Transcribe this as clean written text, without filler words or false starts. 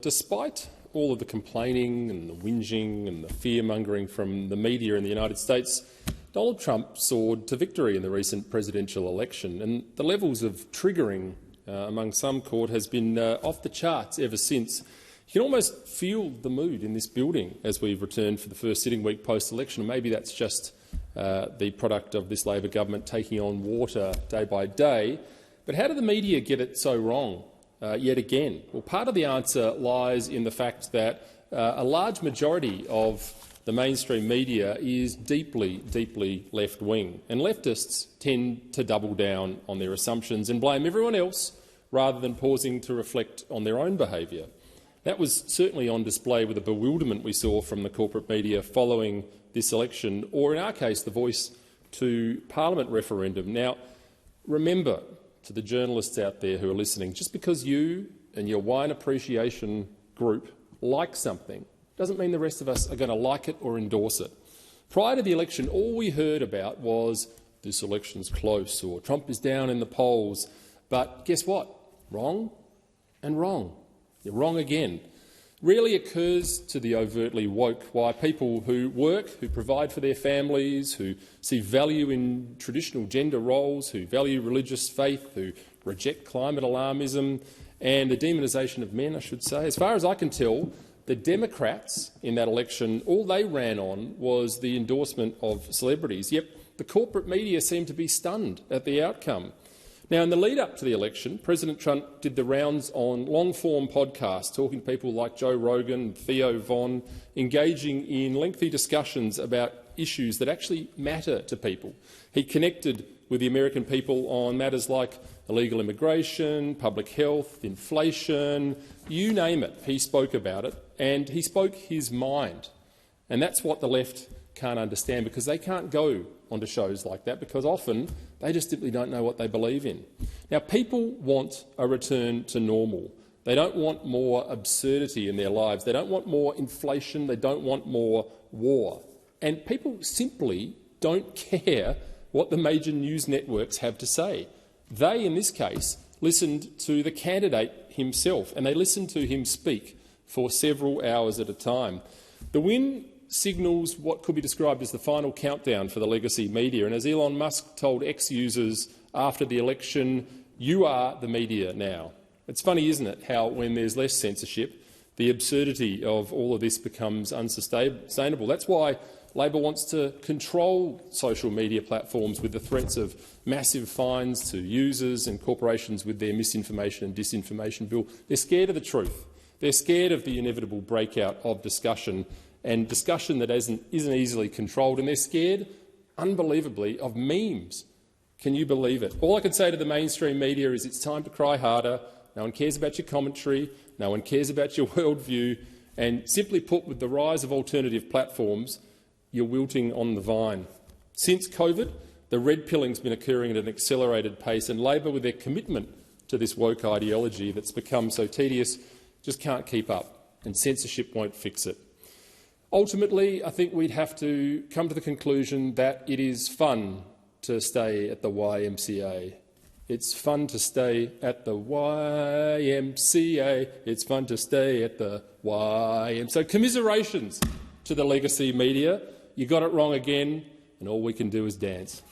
Despite all of the complaining and the whinging and the fear-mongering from the media in the United States, Donald Trump soared to victory in the recent presidential election, and the levels of triggering among some court has been off the charts ever since. You can almost feel the mood in this building as we've returned for the first sitting week post-election. Maybe that's just the product of this Labor government taking on water day by day. But how did the media get it so wrong yet again? Well, part of the answer lies in the fact that a large majority of the mainstream media is deeply, deeply left-wing, and leftists tend to double down on their assumptions and blame everyone else rather than pausing to reflect on their own behaviour. That was certainly on display with the bewilderment we saw from the corporate media following this election, or in our case, the Voice to Parliament referendum. Now, remember, to the journalists out there who are listening, just because you and your wine appreciation group like something doesn't mean the rest of us are going to like it or endorse it. Prior to the election, all we heard about was this election's close or Trump is down in the polls. But guess what? Wrong and wrong. You're wrong again. Rarely occurs to the overtly woke why people who work, who provide for their families, who see value in traditional gender roles, who value religious faith, who reject climate alarmism and the demonisation of men, I should say. As far as I can tell, the Democrats in that election, all they ran on was the endorsement of celebrities, yet the corporate media seemed to be stunned at the outcome. Now, in the lead-up to the election, President Trump did the rounds on long-form podcasts, talking to people like Joe Rogan and Theo Von, engaging in lengthy discussions about issues that actually matter to people. He connected with the American people on matters like illegal immigration, public health, inflation, you name it. He spoke about it, and he spoke his mind. And that's what the left can't understand, because they can't go onto shows like that, because often they just simply don't know what they believe in. Now, people want a return to normal. They don't want more absurdity in their lives. They don't want more inflation. They don't want more war. And people simply don't care what the major news networks have to say. They, in this case, listened to the candidate himself, and they listened to him speak for several hours at a time. The win signals what could be described as the final countdown for the legacy media. And as Elon Musk told ex-users after the election, you are the media now. It's funny, isn't it, how when there's less censorship, the absurdity of all of this becomes unsustainable. That's why Labor wants to control social media platforms with the threats of massive fines to users and corporations with their misinformation and disinformation bill. They're scared of the truth. They're scared of the inevitable breakout of discussion, and discussion that isn't easily controlled, and they're scared, unbelievably, of memes. Can you believe it? All I can say to the mainstream media is it's time to cry harder. No one cares about your commentary. No one cares about your worldview. And simply put, with the rise of alternative platforms, you're wilting on the vine. Since COVID, the red pilling's been occurring at an accelerated pace, and Labor, with their commitment to this woke ideology that's become so tedious, just can't keep up, and censorship won't fix it. Ultimately, I think we'd have to come to the conclusion that it is fun to stay at the YMCA. It's fun to stay at the YMCA. It's fun to stay at the YMCA. So commiserations to the legacy media. You got it wrong again, and all we can do is dance.